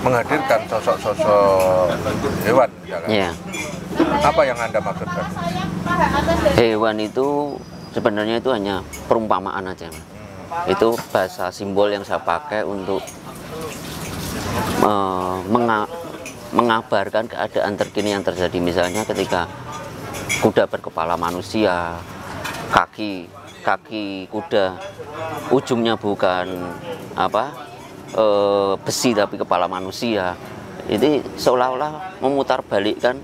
menghadirkan sosok-sosok hewan misalkan,
Iya.
apa yang Anda maksudkan?
Hewan itu sebenarnya itu hanya perumpamaan aja. Itu bahasa simbol yang saya pakai untuk mengabarkan keadaan terkini yang terjadi. Misalnya ketika kuda berkepala manusia, kaki kuda ujungnya bukan besi tapi kepala manusia. Ini seolah-olah memutarbalikkan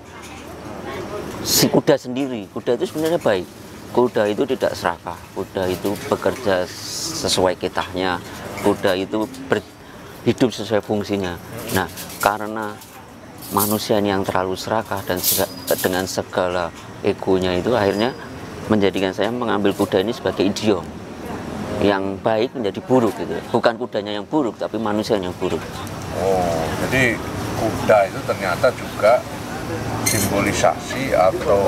si kuda sendiri. Kuda itu sebenarnya baik. Kuda itu tidak serakah. Kuda itu bekerja sesuai kitahnya. Kuda itu hidup sesuai fungsinya. Nah, karena manusia ini yang terlalu serakah dan dengan segala egonya itu akhirnya menjadikan saya mengambil kuda ini sebagai idiom. Yang baik menjadi buruk gitu. Bukan kudanya yang buruk, tapi manusia yang buruk.
Oh, jadi kuda itu ternyata juga simbolisasi atau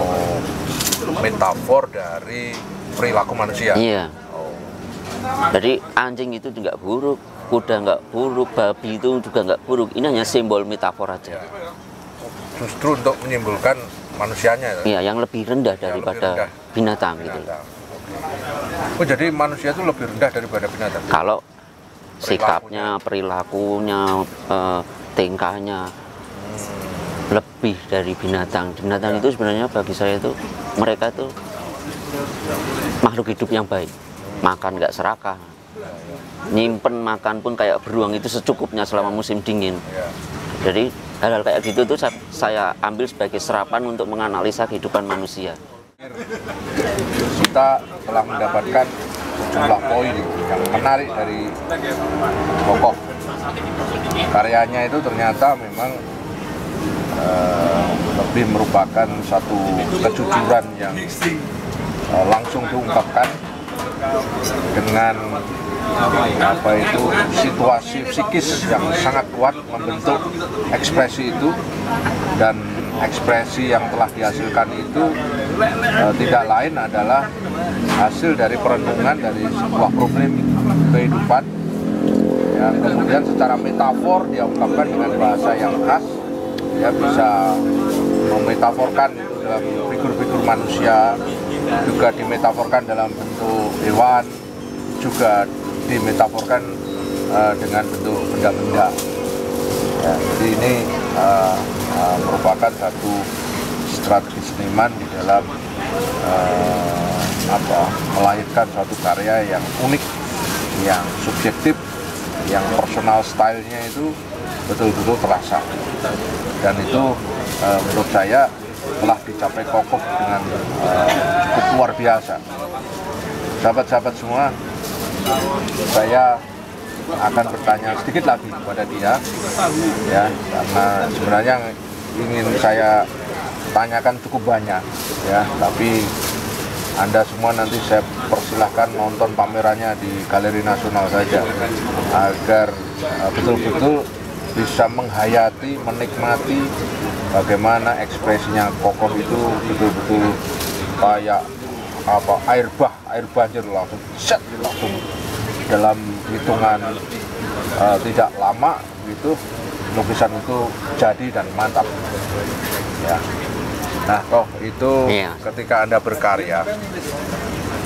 metafor dari perilaku manusia.
Iya.
Oh.
Jadi anjing itu juga buruk, kuda nggak buruk, babi itu juga nggak buruk. Ini hanya simbol metafor aja.
Ya. Justru untuk menyimbolkan manusianya.
Iya, yang lebih rendah daripada binatang gitu.
Oh, jadi manusia itu lebih rendah daripada binatang?
Kalau sikapnya, perilakunya, tingkahnya lebih dari binatang. Binatang itu sebenarnya bagi saya itu mereka itu makhluk hidup yang baik. Makan nggak serakah. Nyimpen makan pun kayak beruang itu secukupnya selama musim dingin. Jadi hal-hal kayak gitu tuh saya ambil sebagai serapan untuk menganalisa kehidupan manusia.
Kita telah mendapatkan sejumlah poin yang menarik dari tokoh. Karyanya itu ternyata memang lebih merupakan satu kejujuran yang langsung diungkapkan dengan situasi psikis yang sangat kuat membentuk ekspresi itu, dan ekspresi yang telah dihasilkan itu tidak lain adalah hasil dari perenungan dari sebuah problem kehidupan yang kemudian secara metafor dia ungkapkan dengan bahasa yang khas. Ya, bisa memetaforkan itu dalam figur-figur manusia, juga dimetaforkan dalam bentuk hewan, juga dimetaforkan dengan bentuk benda-benda. Ya, jadi ini merupakan satu strategi seniman di dalam melahirkan suatu karya yang unik, yang subjektif, yang personal stylenya itu betul-betul terasa. Dan itu menurut saya telah dicapai kokoh dengan cukup luar biasa. Sahabat-sahabat semua, saya akan bertanya sedikit lagi kepada dia, ya, karena sebenarnya ingin saya tanyakan cukup banyak, ya, tapi Anda semua nanti saya persilahkan nonton pamerannya di Galeri Nasional saja, agar betul-betul bisa menghayati, menikmati bagaimana ekspresinya kokoh itu betul-betul kayak air banjir langsung dalam hitungan tidak lama gitu lukisan itu jadi dan mantap ya. Nah toh itu ketika Anda berkarya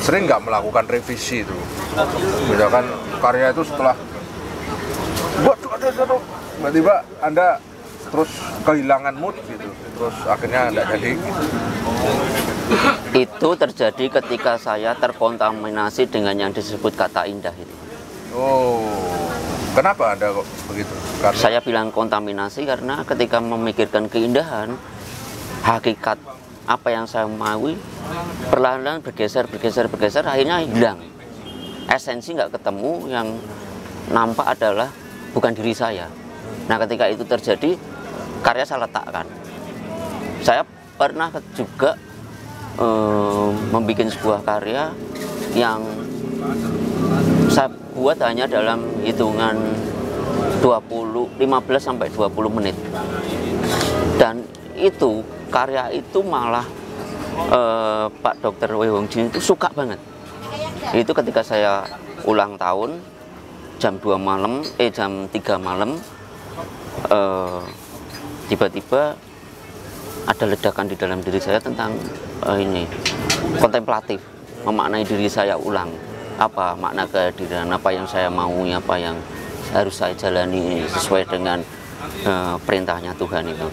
sering nggak melakukan revisi itu, misalkan karya itu setelah tiba-tiba Anda terus kehilangan mood gitu, terus akhirnya nggak jadi gitu.
Itu terjadi ketika saya terkontaminasi dengan yang disebut kata indah itu.
Oh, kenapa Anda kok begitu? Karena
Saya bilang kontaminasi karena ketika memikirkan keindahan, hakikat apa yang saya maui perlahan-lahan bergeser, akhirnya hilang. Esensi nggak ketemu, yang nampak adalah bukan diri saya. Nah, ketika itu terjadi, karya saya letakkan. Saya pernah juga membuat sebuah karya yang saya buat hanya dalam hitungan 15 sampai 20 menit. Dan itu, karya itu malah Pak Dr. Wei Hong Jin itu suka banget. Itu ketika saya ulang tahun, jam 3 malam, tiba-tiba ada ledakan di dalam diri saya tentang ini, kontemplatif, memaknai diri saya ulang. Apa makna kehadiran, apa yang saya mau, apa yang harus saya jalani sesuai dengan perintahnya Tuhan itu.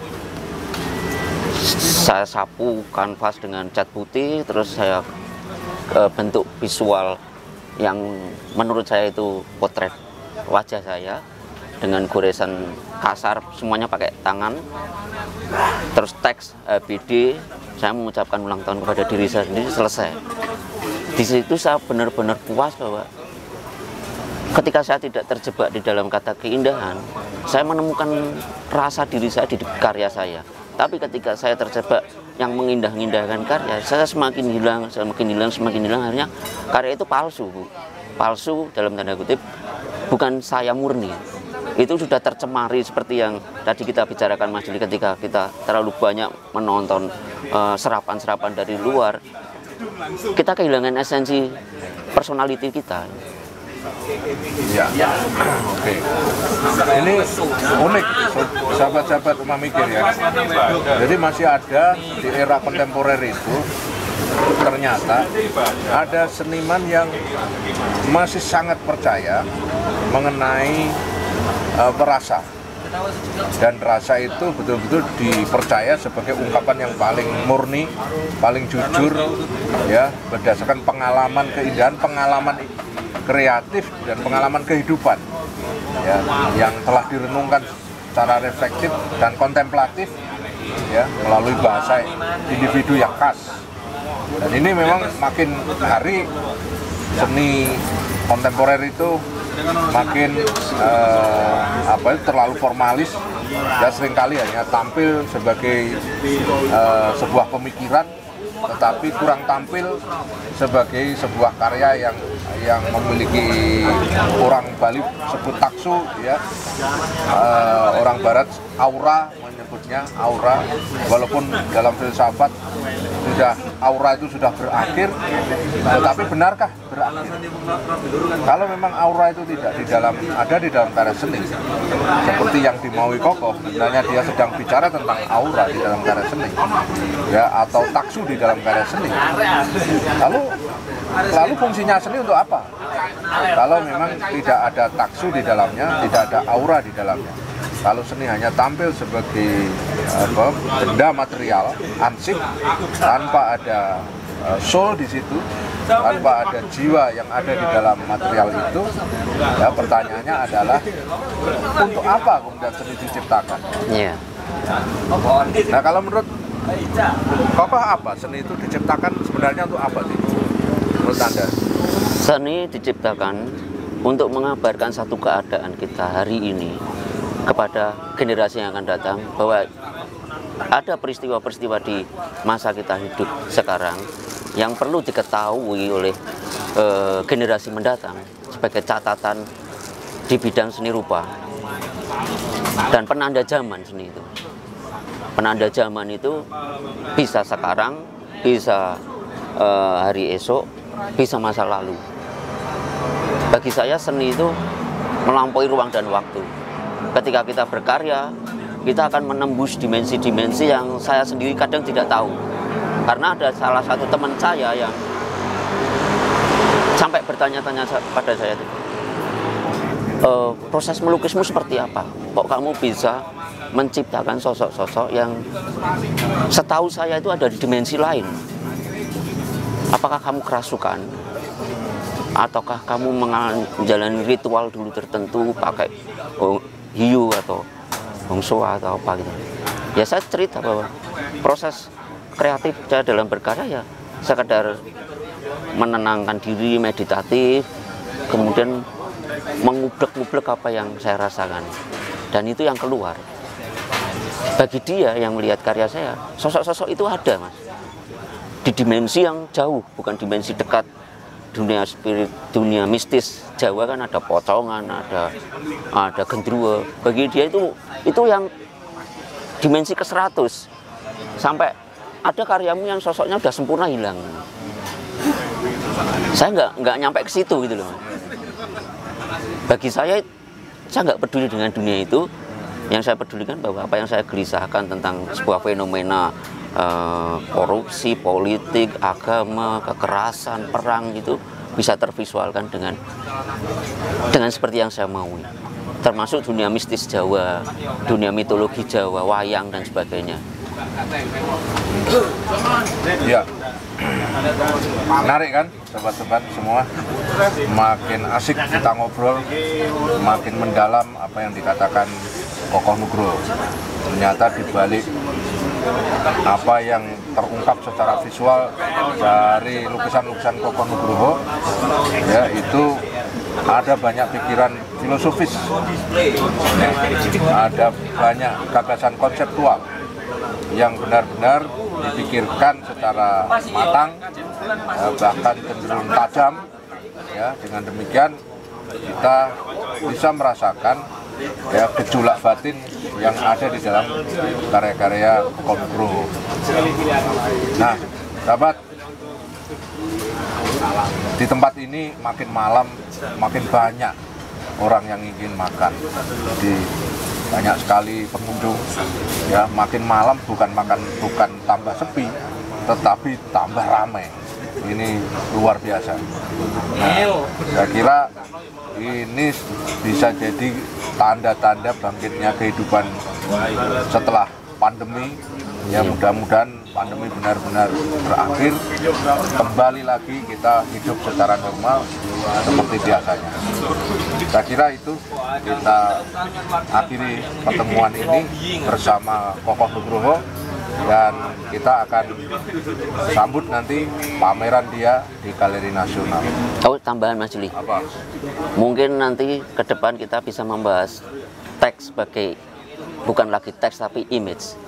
Saya sapu kanvas dengan cat putih, terus saya bentuk visual yang menurut saya itu potret wajah saya dengan goresan kasar, semuanya pakai tangan. Terus teks BD, saya mengucapkan ulang tahun kepada diri saya sendiri, selesai. Di situ saya benar-benar puas bahwa ketika saya tidak terjebak di dalam kata keindahan, saya menemukan rasa diri saya di karya saya. Tapi ketika saya terjebak yang mengindah-indahkan karya, saya semakin hilang, akhirnya karya itu palsu, Bu. Palsu dalam tanda kutip, bukan saya murni. Itu sudah tercemari seperti yang tadi kita bicarakan, Mas Juli, ketika kita terlalu banyak menonton serapan-serapan dari luar, kita kehilangan esensi personality kita.
Ya, oke. Ini unik, sahabat-sahabat Rumah Mikir ya. Jadi masih ada di era kontemporer itu, ternyata ada seniman yang masih sangat percaya mengenai perasa. Dan rasa itu betul-betul dipercaya sebagai ungkapan yang paling murni, paling jujur, ya, berdasarkan pengalaman keindahan, pengalaman kreatif dan pengalaman kehidupan, ya, yang telah direnungkan secara reflektif dan kontemplatif, ya, melalui bahasa individu yang khas. Dan ini memang makin hari seni kontemporer itu makin terlalu formalis, ya, seringkali hanya tampil sebagai sebuah pemikiran, tetapi kurang tampil sebagai sebuah karya yang memiliki, orang Bali sebut taksu, ya, orang Barat aura menyebutnya aura, walaupun dalam filsafat aura itu sudah berakhir, tetapi benarkah berakhir? Kalau memang aura itu tidak ada di dalam karya seni, seperti yang dimaui Kokoh, sebenarnya dia sedang bicara tentang aura di dalam karya seni, ya, atau taksu di dalam karya seni. Lalu fungsinya seni untuk apa? Kalau memang tidak ada taksu di dalamnya, tidak ada aura di dalamnya. Kalau seni hanya tampil sebagai benda material, ansip, tanpa ada soul di situ, tanpa ada jiwa yang ada di dalam material itu, ya, pertanyaannya adalah untuk apa kemudian seni diciptakan?
Yeah.
Nah, kalau menurut Kokoh apa seni itu diciptakan sebenarnya untuk apa sih? Menurut Anda?
Seni diciptakan untuk mengabarkan satu keadaan kita hari ini kepada generasi yang akan datang, bahwa ada peristiwa-peristiwa di masa kita hidup sekarang yang perlu diketahui oleh generasi mendatang sebagai catatan di bidang seni rupa dan penanda zaman seni itu. Penanda zaman itu bisa sekarang, bisa hari esok, bisa masa lalu. Bagi saya seni itu melampaui ruang dan waktu. Ketika kita berkarya, kita akan menembus dimensi-dimensi yang saya sendiri kadang tidak tahu. Karena ada salah satu teman saya yang sampai bertanya-tanya pada saya itu, proses melukismu seperti apa? Kok kamu bisa menciptakan sosok-sosok yang setahu saya itu ada di dimensi lain. Apakah kamu kerasukan? Ataukah kamu menjalani ritual dulu tertentu pakai hiu atau bongsoa atau apa gitu. Ya saya cerita bahwa proses kreatif saya dalam berkarya ya sekedar menenangkan diri, meditatif, kemudian mengublek-ngublek apa yang saya rasakan. Dan itu yang keluar. Bagi dia yang melihat karya saya, sosok-sosok itu ada, Mas. Di dimensi yang jauh, bukan dimensi dekat. Dunia spirit, dunia mistis Jawa kan ada pocongan, ada gendruwo. Bagi dia itu yang dimensi ke-100. Sampai ada karyamu yang sosoknya udah sempurna hilang. Saya nggak nyampe ke situ gitu loh. Bagi saya nggak peduli dengan dunia itu. Yang saya pedulikan bahwa apa yang saya gelisahkan tentang sebuah fenomena korupsi, politik, agama, kekerasan, perang itu bisa tervisualkan dengan seperti yang saya mau. Termasuk dunia mistis Jawa, dunia mitologi Jawa, wayang dan sebagainya.
Ya, menarik kan sobat-sobat semua. Makin asik kita ngobrol, makin mendalam apa yang dikatakan Kokoh Nugroho. Ternyata dibalik apa yang terungkap secara visual dari lukisan-lukisan Kokoh Nugroho, ya itu ada banyak pikiran filosofis, ada banyak gagasan konseptual yang benar-benar dipikirkan secara matang, bahkan cenderung tajam. Ya, dengan demikian kita bisa merasakan ya gejolak batin yang ada di dalam karya-karya Kokoh Nugroho. Nah, sahabat, di tempat ini makin malam makin banyak orang yang ingin makan. Jadi banyak sekali pengunjung. Ya, makin malam bukan tambah sepi, tetapi tambah ramai. Ini luar biasa. Nah, saya kira ini bisa jadi tanda-tanda bangkitnya kehidupan setelah pandemi. Ya, mudah-mudahan pandemi benar-benar berakhir, kembali lagi kita hidup secara normal seperti biasanya. Saya kira itu kita akhiri pertemuan ini bersama Kokoh Nugroho, dan kita akan sambut nanti pameran dia di Galeri Nasional.
Oh, tambahan Mas Juli.
Apa?
Mungkin nanti ke depan kita bisa membahas teks sebagai bukan lagi teks tapi image.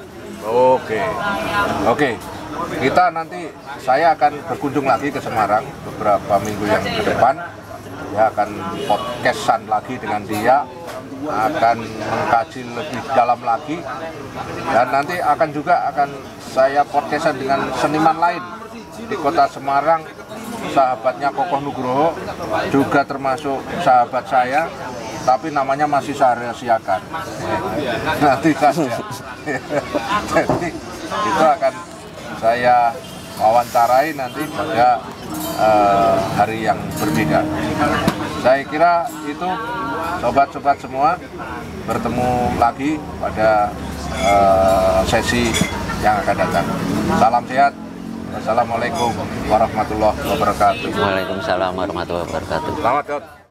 Oke. Kita nanti saya akan berkunjung lagi ke Semarang beberapa minggu yang ke depan. Ya, akan podcastan lagi dengan dia, akan mengkaji lebih dalam lagi, dan nanti akan saya podcastan dengan seniman lain di kota Semarang, sahabatnya Kokoh Nugroho, juga termasuk sahabat saya, tapi namanya masih saya rahasiakan. Nanti saja. Jadi itu akan saya wawancarai nanti pada hari yang berbeda. Saya kira itu, sobat-sobat semua, bertemu lagi pada sesi yang akan datang. Salam sehat. Wassalamualaikum warahmatullahi wabarakatuh.
Waalaikumsalam warahmatullahi wabarakatuh.
Selamat, Dot.